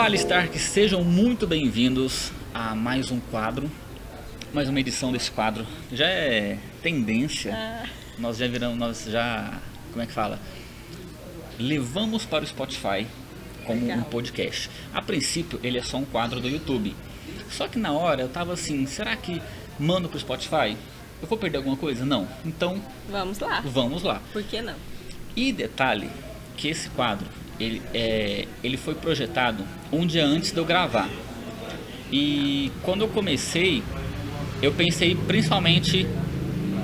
Fala Stark, sejam muito bem-vindos a mais um quadro, mais uma edição desse quadro. Já é tendência, nós já, como é que fala? Levamos para o Spotify como um podcast. A princípio ele é só um quadro do YouTube, só que na hora eu tava assim, será que mando para o Spotify? Eu vou perder alguma coisa? Não. Então, vamos lá. Por que não? E detalhe que esse quadro ele foi projetado um dia antes de eu gravar. E quando eu comecei, eu pensei principalmente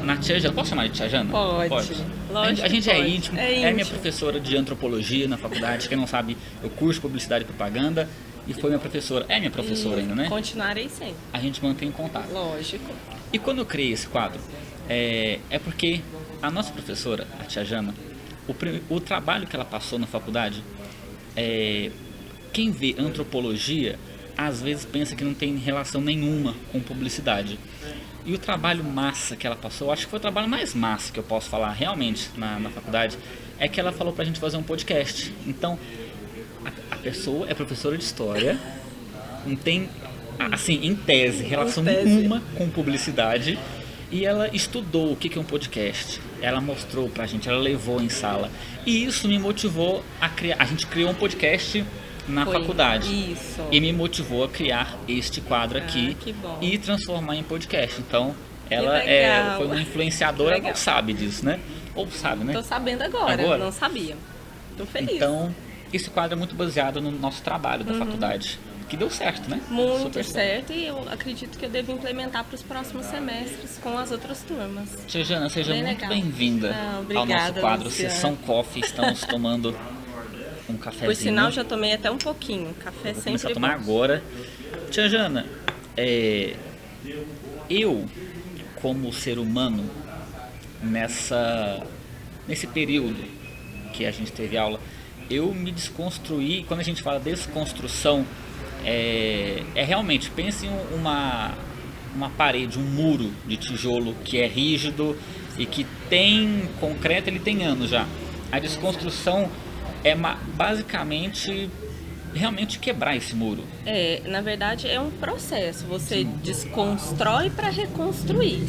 na Tia Jana. Posso chamar de Tia Jana? Pode. Lógico A gente pode. é íntimo. É minha professora de antropologia na faculdade. Quem não sabe, eu curso publicidade e propaganda. E foi minha professora. É minha professora ainda, né? Continuarei sempre. A gente mantém contato. Lógico. E quando eu criei esse quadro, é porque a nossa professora, a Tia Jana, o trabalho que ela passou na faculdade, quem vê antropologia às vezes pensa que não tem relação nenhuma com publicidade. E o trabalho massa que ela passou, eu acho que foi o trabalho mais massa que eu posso falar realmente na faculdade, é que ela falou pra gente fazer um podcast. Então, a pessoa é professora de história, não tem, assim, em tese, relação nenhuma com publicidade. E ela estudou o que é um podcast. Ela mostrou pra gente, ela levou em sala. E isso me motivou a criar. A gente criou um podcast na faculdade. Isso. E me motivou a criar este quadro aqui e transformar em podcast. Então, ela foi uma influenciadora, ela não sabe disso, né? Ou sabe, né? Tô sabendo agora. Não sabia. Tô feliz. Então, esse quadro é muito baseado no nosso trabalho da faculdade. Que deu certo, né? Muito super certo, e eu acredito que eu devo implementar para os próximos semestres com as outras turmas. Tia Jana, seja muito bem-vinda ao nosso quadro Sessão Coffee. Estamos tomando um cafezinho. Por sinal, já tomei até um pouquinho. Café Vou sempre começar a tomar agora. Tia Jana, eu, como ser humano, nesse período que a gente teve aula, eu me desconstruí. Quando a gente fala desconstrução, realmente, pense em uma parede, um muro de tijolo que é rígido e que tem concreto, ele tem anos já. A desconstrução é basicamente realmente quebrar esse muro. Na verdade é um processo, você desconstrói para reconstruir.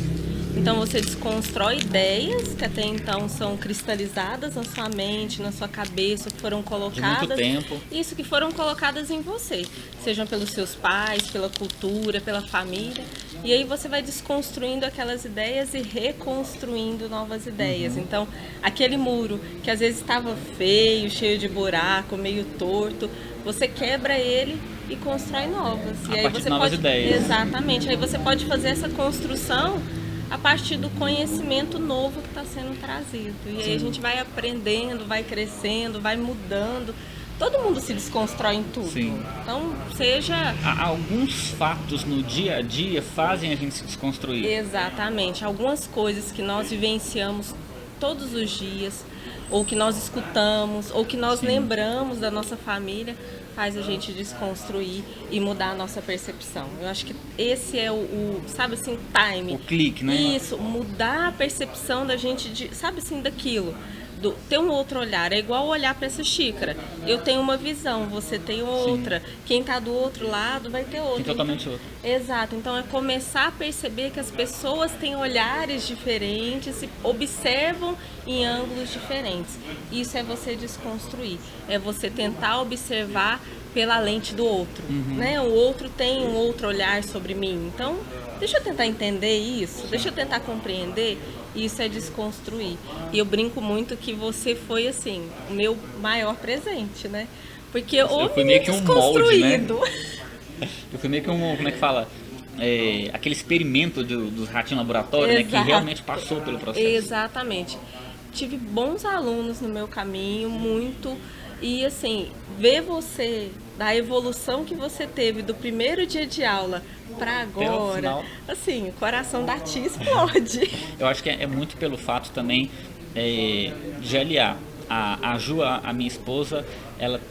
Então você desconstrói ideias que até então são cristalizadas na sua mente, na sua cabeça, que foram colocadas. De muito tempo. Isso, que foram colocadas em você, sejam pelos seus pais, pela cultura, pela família. E aí você vai desconstruindo aquelas ideias e reconstruindo novas ideias. Então, aquele muro que às vezes estava feio, cheio de buraco, meio torto, você quebra ele e constrói novas. E aí você pode ideias. Exatamente. Aí você pode fazer essa construção a partir do conhecimento novo que está sendo trazido. E aí a gente vai aprendendo, vai crescendo, vai mudando. Todo mundo se desconstrói em tudo. Sim. Então, seja... Alguns fatos no dia a dia fazem a gente se desconstruir. Exatamente. Algumas coisas que nós vivenciamos todos os dias, ou que nós escutamos, ou que nós lembramos da nossa família, faz a gente desconstruir e mudar a nossa percepção. Eu acho que esse é sabe assim, time. O clique, né? Isso, mudar a percepção da gente, sabe assim, daquilo. Ter um outro olhar, é igual olhar para essa xícara. Eu tenho uma visão, você tem outra. Sim. Quem está do outro lado vai ter outra. Tem totalmente outra. Exato. Então é começar a perceber que as pessoas têm olhares diferentes e observam em ângulos diferentes. Isso é você desconstruir. É você tentar observar pela lente do outro. Né? O outro tem um outro olhar sobre mim. Então, deixa eu tentar entender isso. Deixa eu tentar compreender. Isso é desconstruir. E eu brinco muito que você foi, assim, o meu maior presente, né? Porque eu fui meio que um molde, né? Eu fui meio que como é que fala? Aquele experimento dos ratinhos laboratório, né? Que realmente passou pelo processo. Exatamente. Tive bons alunos no meu caminho, muito. E, assim, ver você, da evolução que você teve do primeiro dia de aula para agora, assim, o coração da tia explode. Eu acho que é muito pelo fato também de aliar a Ju, a minha esposa, ela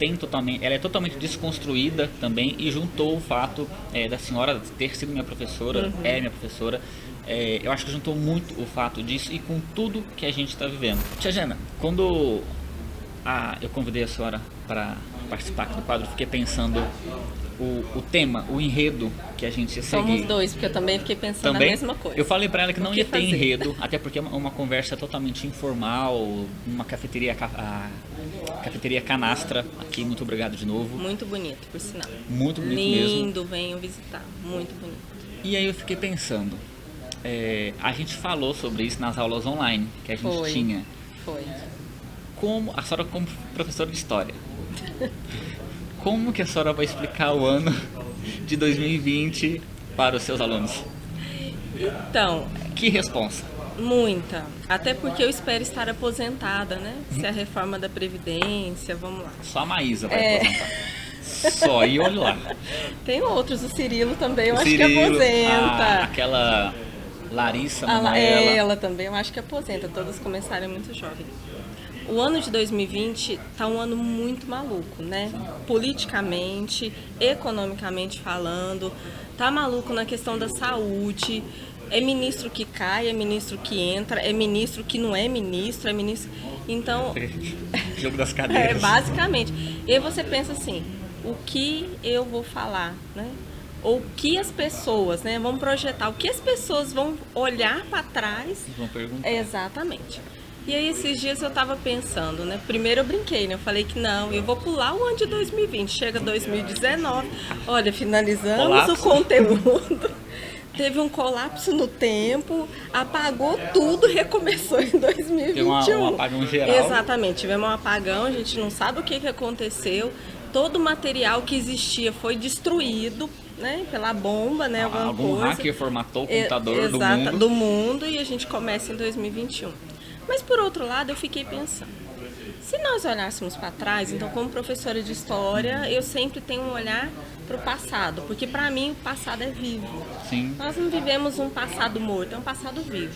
é totalmente desconstruída também, e juntou o fato da senhora ter sido minha professora, minha professora. Eu acho que juntou muito o fato disso e com tudo que a gente está vivendo. Tia Jana, quando eu convidei a senhora para participar aqui do quadro, fiquei pensando o tema, o enredo que a gente ia seguir. Somos dois, porque eu também fiquei pensando Também, na mesma coisa. eu falei pra ela que não ia ter fazer? enredo, até porque é uma conversa totalmente informal, uma cafeteria, a cafeteria Canastra, aqui, muito obrigado de novo. Muito bonito, por sinal. Muito bonito mesmo. Lindo, venham visitar. Muito bonito. E aí eu fiquei pensando, a gente falou sobre isso nas aulas online que a gente tinha. Foi. Como a senhora, como professora de história, como que a senhora vai explicar o ano de 2020 para os seus alunos? Então, Que responsa? muita. Até porque eu espero estar aposentada, né? Se a reforma da Previdência, vamos lá. Só a Maísa vai aposentar. Só, e olha lá. Tem outros, o Cirilo também, eu O acho que Cirilo, aposenta. aquela Larissa Ela Manoela. também, eu acho que aposenta. Todas começaram muito jovens. O ano de 2020 tá um ano muito maluco, né? Politicamente, economicamente falando, tá maluco na questão da saúde. É ministro que cai, é ministro que entra, é ministro que não é ministro, é ministro. Então, Jogo das cadeiras. basicamente. E aí você pensa assim, o que eu vou falar, né? Ou o que as pessoas, né? Vamos projetar, o que as pessoas vão olhar para trás. Vão perguntar. Exatamente. E aí esses dias eu tava pensando, né? Primeiro eu brinquei, né? Eu falei que não, eu vou pular o ano de 2020. Chega 2019, olha, finalizamos Colapso. o conteúdo. Teve um colapso no tempo, apagou tudo, recomeçou em 2021. Teve um apagão geral. Exatamente, tivemos um apagão, a gente não sabe o que aconteceu. Todo o material que existia foi destruído, né? Pela bomba, né? Algum hacker formatou o computador do mundo e a gente começa em 2021. Mas por outro lado, eu fiquei pensando, se nós olhássemos para trás, então como professora de história, eu sempre tenho um olhar para o passado, porque para mim o passado é vivo. Sim. Nós não vivemos um passado morto, é um passado vivo.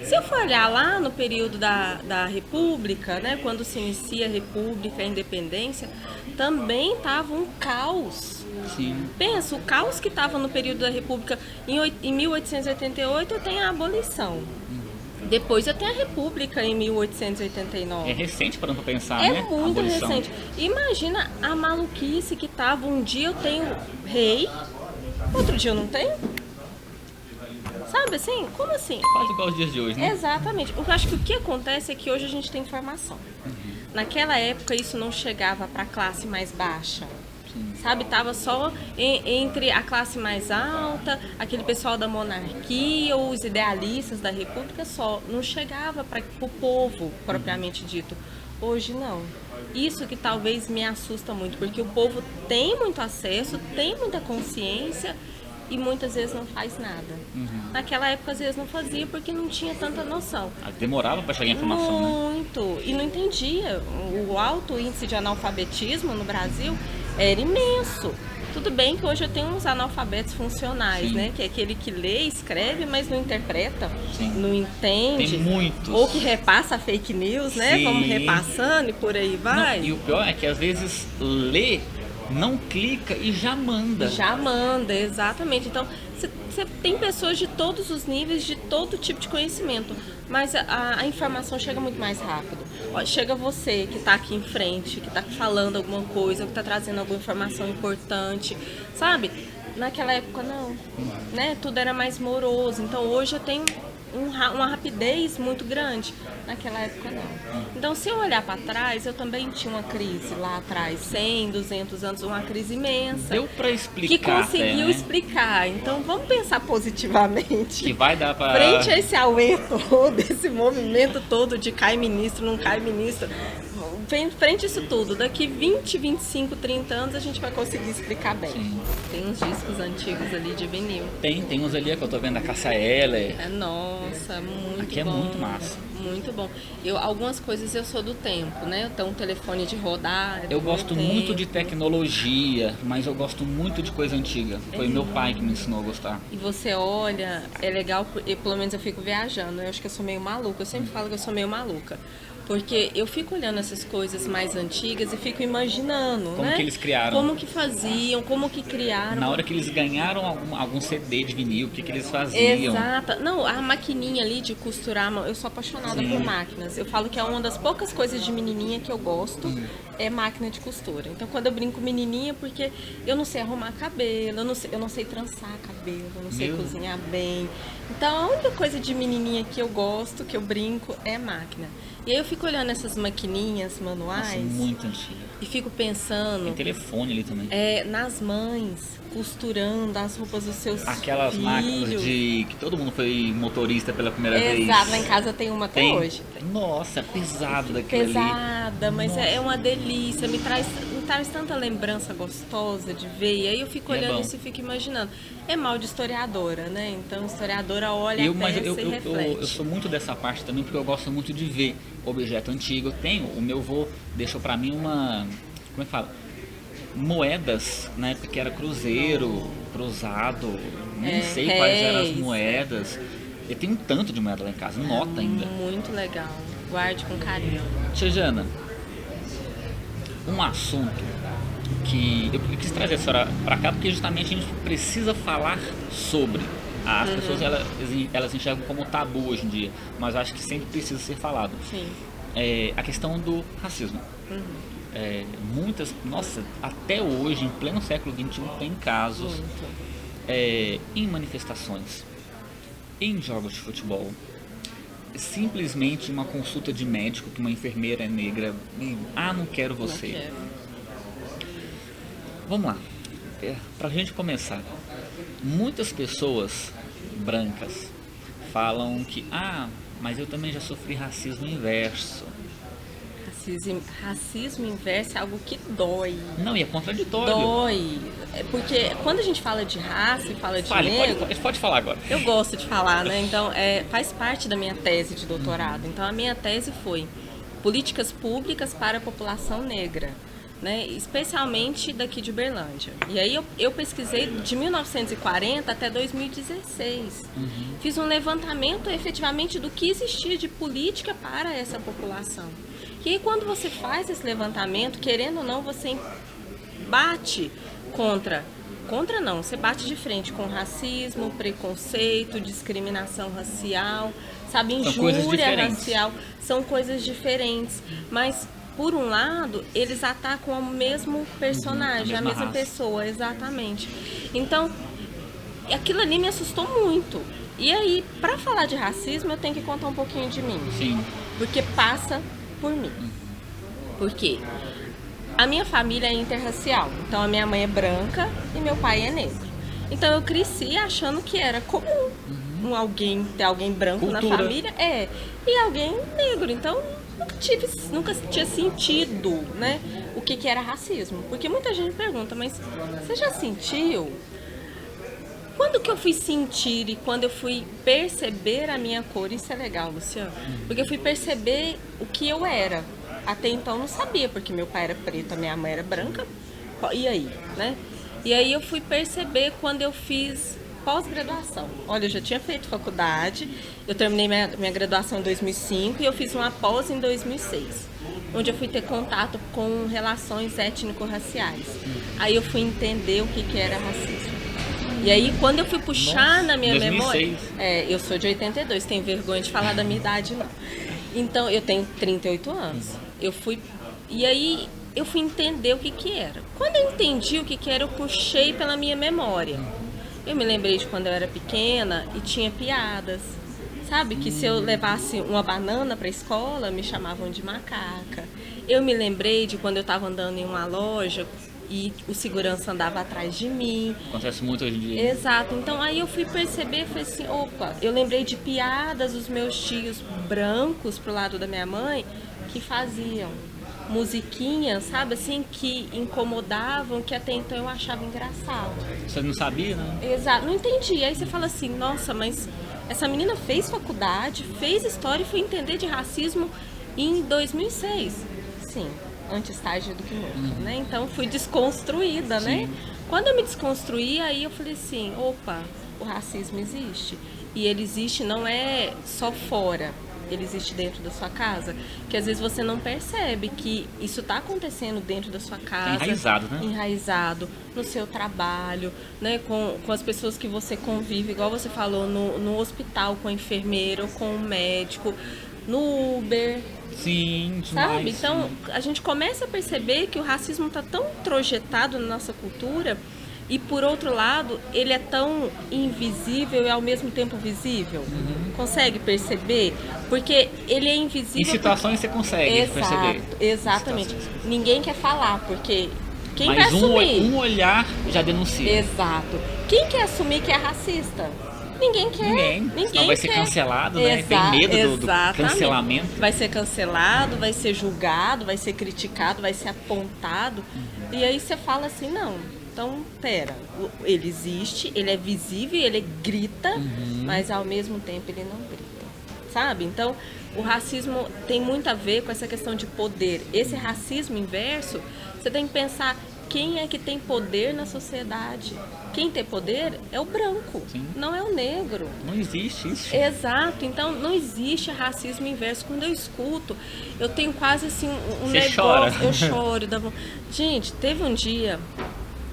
Se eu for olhar lá no período da República, né, quando se inicia a República, a Independência, também estava um caos. Sim. Pensa, o caos que estava no período da República, em 1888 eu tenho a abolição. Depois eu tenho a República em 1889. É recente para não pensar, É né? muito Abolição. recente. Imagina a maluquice que tava. Um dia eu tenho rei, outro dia eu não tenho. Sabe assim? Como assim? Quase igual aos dias de hoje, né? Exatamente. Eu acho que o que acontece é que hoje a gente tem informação. Naquela época isso não chegava para a classe mais baixa. Sabe, tava só entre a classe mais alta, aquele pessoal da monarquia, ou os idealistas da república só. Não chegava para o povo, propriamente dito. Hoje não. Isso que talvez me assusta muito, porque o povo tem muito acesso, tem muita consciência e muitas vezes não faz nada. Naquela época às vezes não fazia porque não tinha tanta noção. Demorava para chegar a informação, né? Muito. E não entendia. O alto índice de analfabetismo no Brasil era imenso. Tudo bem que hoje eu tenho uns analfabetos funcionais, Sim. né? Que é aquele que lê, escreve, mas não interpreta, Sim. não entende. Tem muitos. Ou que repassa fake news, né? Sim. Vamos repassando e por aí vai. Não, e o pior é que às vezes lê, não clica e já manda. Já manda, exatamente. Então, você tem pessoas de todos os níveis, de todo tipo de conhecimento, mas a informação chega muito mais rápido. Ó, chega você que está aqui em frente, que está falando alguma coisa, que está trazendo alguma informação importante, sabe? Naquela época não, né? Tudo era mais moroso. Então, hoje eu tenho uma rapidez muito grande. Naquela época não. Então, se eu olhar para trás, eu também tinha uma crise lá atrás, 100, 200 anos, uma crise imensa. Deu para explicar. Que conseguiu até, né? explicar. Então, vamos pensar positivamente. Que vai dar para... Frente a esse aumento todo, esse movimento todo de cai ministro, não cai ministro, frente a isso tudo, daqui 20, 25, 30 anos a gente vai conseguir explicar bem. Sim. Tem uns discos antigos ali de vinil. Tem uns ali que eu tô vendo da Cássia Eller. Nossa, muito Aqui é bom. muito massa. Muito bom. Algumas coisas eu sou do tempo, né? Eu tenho um telefone de rodar. Eu gosto muito de tecnologia, mas eu gosto muito de coisa antiga. Foi meu pai que me ensinou a gostar. E você olha, é legal, pelo menos eu fico viajando. Eu acho que eu sou meio maluca. Eu sempre falo que eu sou meio maluca. Porque eu fico olhando essas coisas mais antigas e fico imaginando, Como né? que eles criaram? Como que faziam, como que criaram. Na hora que eles ganharam algum CD de vinil, o que eles faziam? Exato. Não, a maquininha ali de costurar, eu sou apaixonada por máquinas. Eu falo que é uma das poucas coisas de menininha que eu gosto, é máquina de costura. Então, quando eu brinco menininha, porque eu não sei arrumar cabelo, eu não sei trançar cabelo, eu não sei cozinhar bem. Então, a única coisa de menininha que eu gosto, que eu brinco, é máquina. E aí eu fico olhando essas maquininhas manuais. Nossa, muito antiga. E fico pensando... Tem telefone ali também. Nas mães, costurando as roupas dos seus Aquelas filhos. máquinas que todo mundo foi motorista pela primeira vez. Exato, lá em casa tem uma até hoje. Nossa, pesado daquilo ali. Pesada, mas é uma delícia, me traz tanta lembrança gostosa de ver. E aí eu fico olhando isso e fico imaginando. É mal de historiadora, né? Então, historiadora olha a peça e reflete. Eu sou muito dessa parte também, porque eu gosto muito de ver objeto antigo. Eu tenho, o meu avô deixou pra mim uma... Como é que fala? Moedas, na época que era cruzeiro, cruzado, nem sei quais eram as moedas. Eu tenho um tanto de moeda lá em casa, nota ainda. Muito legal, guarde com carinho. Tia Jana, um assunto que eu quis trazer a senhora para cá porque justamente a gente precisa falar sobre. As pessoas elas enxergam como tabu hoje em dia, mas eu acho que sempre precisa ser falado. Sim. A questão do racismo. Nossa, até hoje, em pleno século XXI, tem casos em manifestações, em jogos de futebol, simplesmente uma consulta de médico que uma enfermeira é negra, não quero você. Não quero. Vamos lá, pra gente começar, muitas pessoas brancas falam que, mas eu também já sofri racismo inverso. Racismo inverso é algo que dói. Não, e é contraditório. Dói. Porque quando a gente fala de raça e fala de negro... Pode falar agora. Eu gosto de falar, né? Então, faz parte da minha tese de doutorado. Então, a minha tese foi políticas públicas para a população negra, né? Especialmente daqui de Uberlândia. E aí eu pesquisei de 1940 até 2016. Fiz um levantamento efetivamente do que existia de política para essa população. E aí, quando você faz esse levantamento, querendo ou não, você bate você bate de frente com racismo, preconceito, discriminação racial, sabe, injúria racial, são coisas diferentes, mas por um lado, eles atacam o mesmo personagem, a mesma pessoa, exatamente. Então, aquilo ali me assustou muito. E aí, para falar de racismo, eu tenho que contar um pouquinho de mim. Sim. Porque passa por mim. Por quê? A minha família é interracial. Então, a minha mãe é branca e meu pai é negro. Então, eu cresci achando que era comum ter alguém branco na família. E alguém negro. Então, nunca tinha sentido, né, o que era racismo. Porque muita gente pergunta, mas você já sentiu? Quando que eu fui sentir e quando eu fui perceber a minha cor? Isso é legal, Luciano. Porque eu fui perceber o que eu era. Até então eu não sabia, porque meu pai era preto, a minha mãe era branca. E aí, né? E aí eu fui perceber quando eu fiz pós-graduação. Olha, eu já tinha feito faculdade, eu terminei minha graduação em 2005 e eu fiz uma pós em 2006, onde eu fui ter contato com relações étnico-raciais. Aí eu fui entender o que era racismo. E aí, quando eu fui puxar na minha 2006. memória... eu sou de 82, tenho vergonha de falar da minha idade, não. Então, eu tenho 38 anos. E aí, eu fui entender o que era. Quando eu entendi o que era, eu puxei pela minha memória. Eu me lembrei de quando eu era pequena e tinha piadas. Sabe, que se eu levasse uma banana para a escola, me chamavam de macaca. Eu me lembrei de quando eu estava andando em uma loja e o segurança andava atrás de mim. Acontece muito hoje em dia. Exato. Então aí eu fui perceber, falei assim, opa, eu lembrei de piadas dos meus tios brancos pro lado da minha mãe que faziam musiquinhas, sabe, assim, que incomodavam, que até então eu achava engraçado. Você não sabia, né? Exato, não entendi. Aí você fala assim, nossa, mas essa menina fez faculdade, fez história e foi entender de racismo em 2006. Sim. Antes estágio do que nunca, né? Então fui desconstruída, né? Quando eu me desconstruí, aí eu falei assim, opa, o racismo existe. E ele existe não é só fora, ele existe dentro da sua casa, que às vezes você não percebe que isso está acontecendo dentro da sua casa. Enraizado, né? Enraizado no seu trabalho, né? Com as pessoas que você convive, igual você falou, no hospital, com a enfermeira, com o médico, no Uber. Sim, demais. Sabe? Então, a gente começa a perceber que o racismo está tão introjetado na nossa cultura e, por outro lado, ele é tão invisível e, ao mesmo tempo, visível. Consegue perceber? Porque ele é invisível... Em situações você consegue perceber. Exatamente. Ninguém quer falar, porque quem vai Mas assumir? um olhar já denuncia. Exato. Quem quer assumir que é racista? Ninguém quer. Ninguém Senão vai ser quer. cancelado, né? Tem medo do cancelamento. Vai ser cancelado, vai ser julgado, vai ser criticado, vai ser apontado. E aí você fala assim, não, então, pera, ele existe, ele é visível, ele grita, mas ao mesmo tempo ele não grita, sabe? Então, o racismo tem muito a ver com essa questão de poder. Esse racismo inverso, você tem que pensar quem é que tem poder na sociedade. Quem tem poder é o branco, não é o negro. Não existe isso. Exato, então não existe racismo inverso. Quando eu escuto, eu tenho quase assim um Você negócio. chora. Eu choro. Gente, teve um dia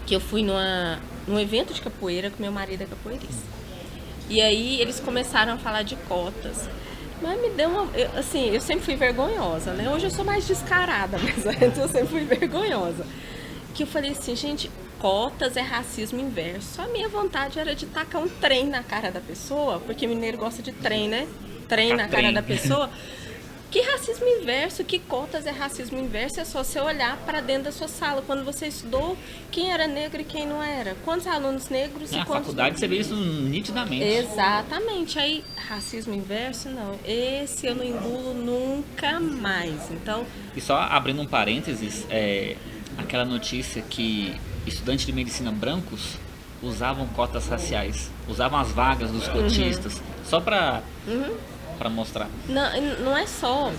que eu fui num evento de capoeira com meu marido é capoeirista. E aí eles começaram a falar de cotas. Mas me deu uma... eu sempre fui vergonhosa, né? Hoje eu sou mais descarada, mas antes eu sempre fui vergonhosa. Que eu falei assim, gente, cotas é racismo inverso. A minha vontade era de tacar um trem na cara da pessoa, porque mineiro gosta de trem, né? Trem na cara da pessoa. Que racismo inverso, que cotas é racismo inverso? É só você olhar para dentro da sua sala. Quando você estudou, quem era negro e quem não era? Quantos alunos negros e Na quantos... faculdade você vê isso nitidamente. Exatamente. Aí, racismo inverso, não. Esse eu não engulo nunca mais. Então... E só abrindo um parênteses, aquela notícia que estudantes de medicina brancos usavam cotas raciais, usavam as vagas dos cotistas, só para mostrar. Não é só.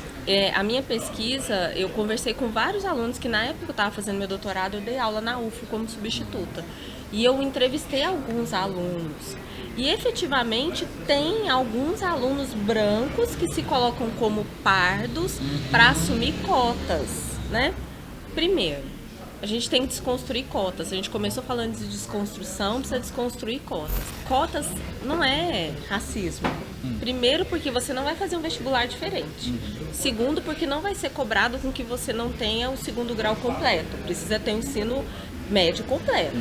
A minha pesquisa, eu conversei com vários alunos que na época que eu estava fazendo meu doutorado, eu dei aula na UFO como substituta. E eu entrevistei alguns alunos. E efetivamente tem alguns alunos brancos que se colocam como pardos para assumir cotas, né? Primeiro, a gente tem que desconstruir cotas. A gente começou falando de desconstrução, precisa desconstruir cotas. Cotas não é racismo. Primeiro, porque você não vai fazer um vestibular diferente. Segundo, porque não vai ser cobrado com que você não tenha o segundo grau completo. Precisa ter um ensino médio completo.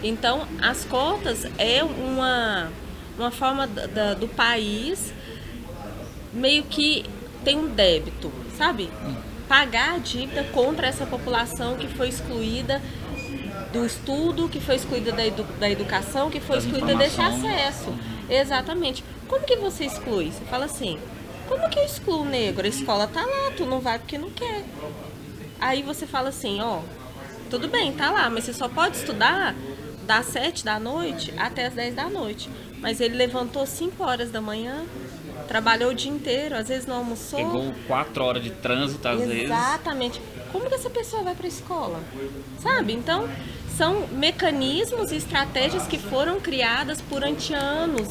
Então, as cotas é uma forma do país meio que tem um débito, sabe? Pagar a dívida contra essa população que foi excluída do estudo, que foi excluída da educação, que foi excluída desse acesso. Exatamente. Como que você exclui? Você fala assim, como que eu excluo o negro? A escola tá lá, tu não vai porque não quer. Aí você fala assim, ó, tudo bem, tá lá, mas você só pode estudar das 7 da noite até as 10 da noite. Mas ele levantou 5 horas da manhã, trabalhou o dia inteiro, às vezes não almoçou. Pegou 4 horas de trânsito, às vezes. Exatamente. Como que essa pessoa vai para a escola? Sabe? Então, são mecanismos e estratégias que foram criadas durante anos,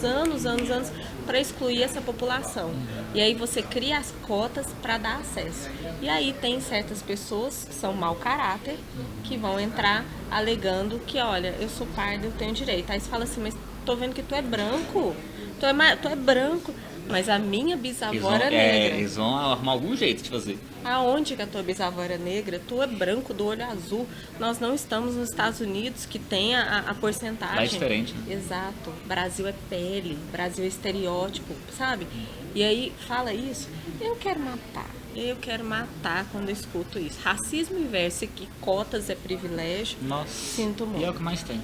para excluir essa população. E aí você cria as cotas para dar acesso. E aí tem certas pessoas que são mau caráter, que vão entrar alegando que, olha, eu sou pardo, eu tenho direito. Aí você fala assim, mas tô vendo que tu é branco, tu é branco. Mas a minha bisavó era negra. Eles vão arrumar algum jeito de fazer. Aonde que a tua bisavó era negra? Tu é branco, do olho azul. Nós não estamos nos Estados Unidos, que tem a porcentagem. Lá é diferente, né? Exato. Brasil é pele, Brasil é estereótipo, sabe? E aí, fala isso, eu quero matar. Eu quero matar quando eu escuto isso. Racismo inverso, que cotas é privilégio. Nossa. Sinto muito. E é o que mais tem.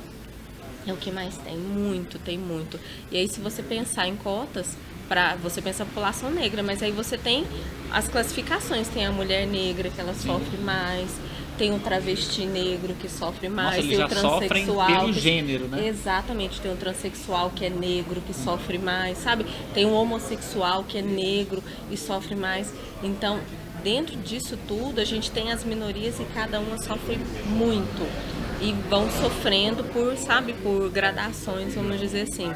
É o que mais tem, muito, tem muito. E aí, se você pensar em cotas, você pensa a população negra, mas aí você tem as classificações. Tem a mulher negra, que ela sofre mais, tem o travesti negro, que sofre mais. Nossa, tem o transexual pelo gênero, né? Exatamente, tem o transexual que é negro, que sofre mais, sabe? Tem o homossexual que é negro e sofre mais. Então, dentro disso tudo, a gente tem as minorias e cada uma sofre muito. E vão sofrendo por gradações, vamos dizer assim.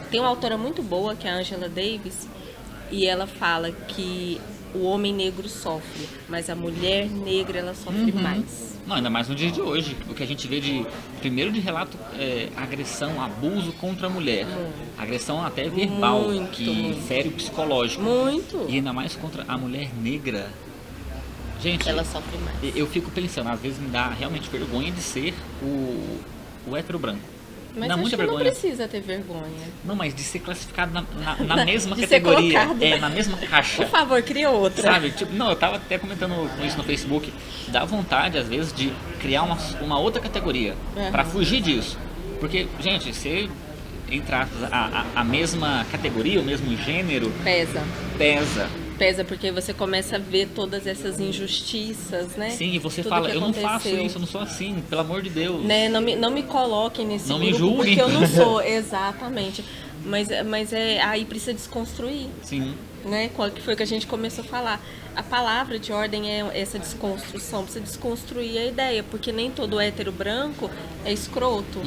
Tem uma autora muito boa, que é a Angela Davis, e ela fala que o homem negro sofre, mas a mulher negra ela sofre mais. Não, ainda mais no dia de hoje, o que a gente vê primeiro de relato agressão, abuso contra a mulher, agressão até verbal, que fere o psicológico, e ainda mais contra a mulher negra. Gente, ela sofre mais. Eu fico pensando, às vezes me dá realmente vergonha de ser o hétero branco. Mas dá acho muita que vergonha. não precisa ter vergonha. Não, mas de ser classificado na mesma de categoria, ser colocado, na mesma caixa. Por favor, cria outra. Sabe? Tipo, não, eu tava até comentando com isso no Facebook. Dá vontade, às vezes, de criar uma outra categoria pra fugir disso. Porque, gente, se entrar a mesma categoria, o mesmo gênero, Pesa porque você começa a ver todas essas injustiças, né? Sim, e você tudo fala, que eu não aconteceu. faço isso, eu não sou assim, pelo amor de Deus. Né? Não me coloquem nesse não grupo, me julguem. porque eu não sou, exatamente. Mas aí precisa desconstruir. Sim. Né? Qual que foi que a gente começou a falar? A palavra de ordem é essa desconstrução, precisa desconstruir a ideia, porque nem todo hétero branco é escroto,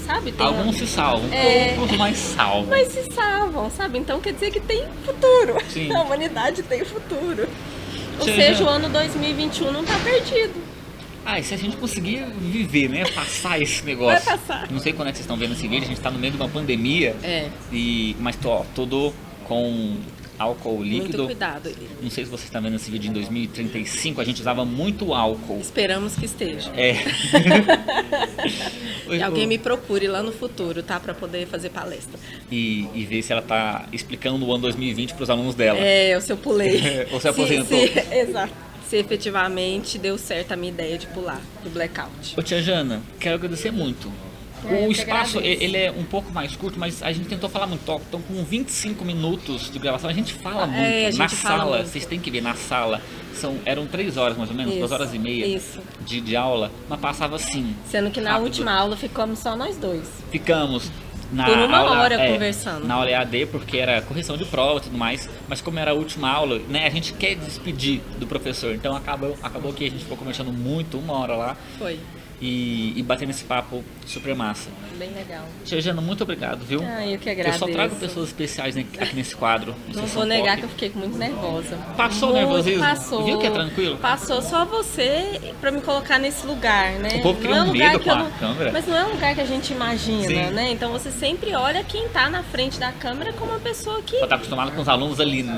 sabe? Alguns se salvam, poucos mais salvam. Mas se salvam, sabe? Então quer dizer que tem futuro. Sim. A humanidade tem futuro. Ou Sim, seja, o ano 2021 não tá perdido. E se a gente conseguir viver, né? Passar esse negócio. Vai passar. Não sei quando é que vocês estão vendo esse vídeo, a gente tá no meio de uma pandemia. Mas tudo com álcool líquido. Muito cuidado. Não sei se vocês estão vendo esse vídeo em 2035, a gente usava muito álcool. Esperamos que esteja. E alguém me procure lá no futuro, tá? Pra poder fazer palestra. E ver se ela tá explicando o ano 2020 pros alunos dela. Ou se eu pulei. Ou se aposentou. Exato. Se efetivamente deu certo a minha ideia de pular do blackout. Ô tia Jana, quero agradecer muito. O espaço, ele é um pouco mais curto, mas a gente tentou falar muito. Então, com 25 minutos de gravação, a gente fala muito. A gente na fala sala, muito. vocês têm que ver, na sala, eram 3 horas mais ou menos, 2 horas e meia de aula, mas passava assim. Sendo que na rápido. última aula ficamos só nós dois. Ficamos por uma hora conversando. Na aula EAD, porque era correção de prova e tudo mais, mas como era a última aula, né, a gente quer despedir do professor, então acabou que a gente ficou conversando muito, 1 hora lá. Foi. E batendo esse papo super massa. Bem legal. Tia Jana, muito obrigado, viu? Eu que agradeço. Eu só trago pessoas especiais aqui nesse quadro. Não vou negar que eu fiquei muito nervosa. Passou o nervosismo? Passou. Viu que é tranquilo? Passou só você pra me colocar nesse lugar, né? O povo cria medo com a câmera. Mas não é um lugar que a gente imagina, Sim. né? Então você sempre olha quem tá na frente da câmera como uma pessoa que... Você tá acostumado com os alunos ali na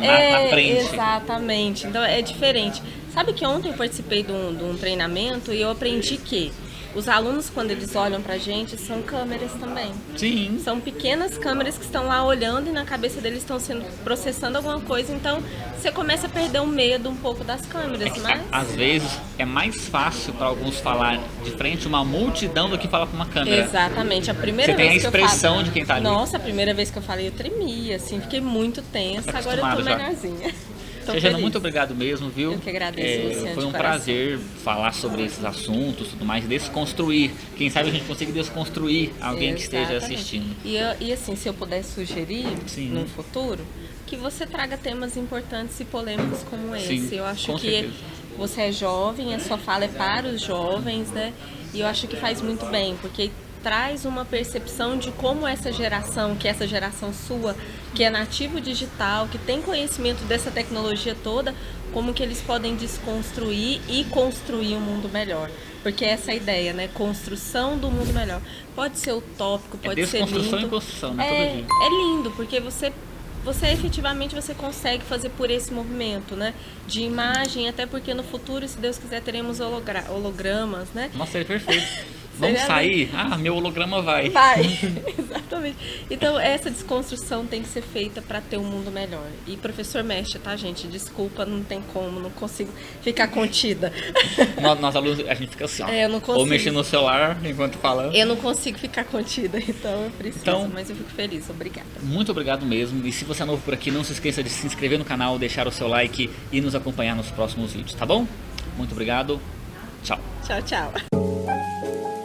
frente. Exatamente. Então é diferente. Sabe que ontem eu participei de um treinamento e eu aprendi que os alunos, quando eles olham pra gente, são câmeras também. Sim. São pequenas câmeras que estão lá olhando e na cabeça deles estão processando alguma coisa. Então, você começa a perder o medo um pouco das câmeras, mas... Às vezes, é mais fácil para alguns falar de frente a uma multidão do que falar com uma câmera. Exatamente. A primeira você vez tem a expressão de quem tá ali. Nossa, a primeira vez que eu falei, eu tremia, assim. Fiquei muito tensa. Agora eu tô menorzinha. Tia Jana, muito obrigado mesmo, viu? Eu que agradeço, Luciano, foi um prazer falar sobre esses assuntos, tudo mais, desconstruir. Quem sabe a gente consiga desconstruir alguém que esteja assistindo. E assim, se eu puder sugerir, no futuro, que você traga temas importantes e polêmicos como esse. Eu acho que você é jovem, a sua fala é para os jovens, né? E eu acho que faz muito bem, porque traz uma percepção de como essa geração, que é essa geração sua, que é nativo digital, que tem conhecimento dessa tecnologia toda, como que eles podem desconstruir e construir um mundo melhor. Porque essa é a ideia, né? Construção do mundo melhor. Pode ser utópico, pode ser lindo. Desconstrução e construção, né? Todo dia. É lindo, porque você efetivamente você consegue fazer por esse movimento, né? De imagem, até porque no futuro, se Deus quiser, teremos hologramas, né? Nossa, é perfeito. Vamos sair? Meu holograma vai. Vai, exatamente. Então, essa desconstrução tem que ser feita para ter um mundo melhor. E professor mexe, tá, gente? Desculpa, não tem como, não consigo ficar contida. Nós alunos, a gente fica assim, ó. Eu não consigo. Ou mexendo no celular enquanto falando. Eu não consigo ficar contida, então eu preciso, mas eu fico feliz. Obrigada. Muito obrigado mesmo. E se você é novo por aqui, não se esqueça de se inscrever no canal, deixar o seu like e nos acompanhar nos próximos vídeos, tá bom? Muito obrigado. Tchau. Tchau, tchau.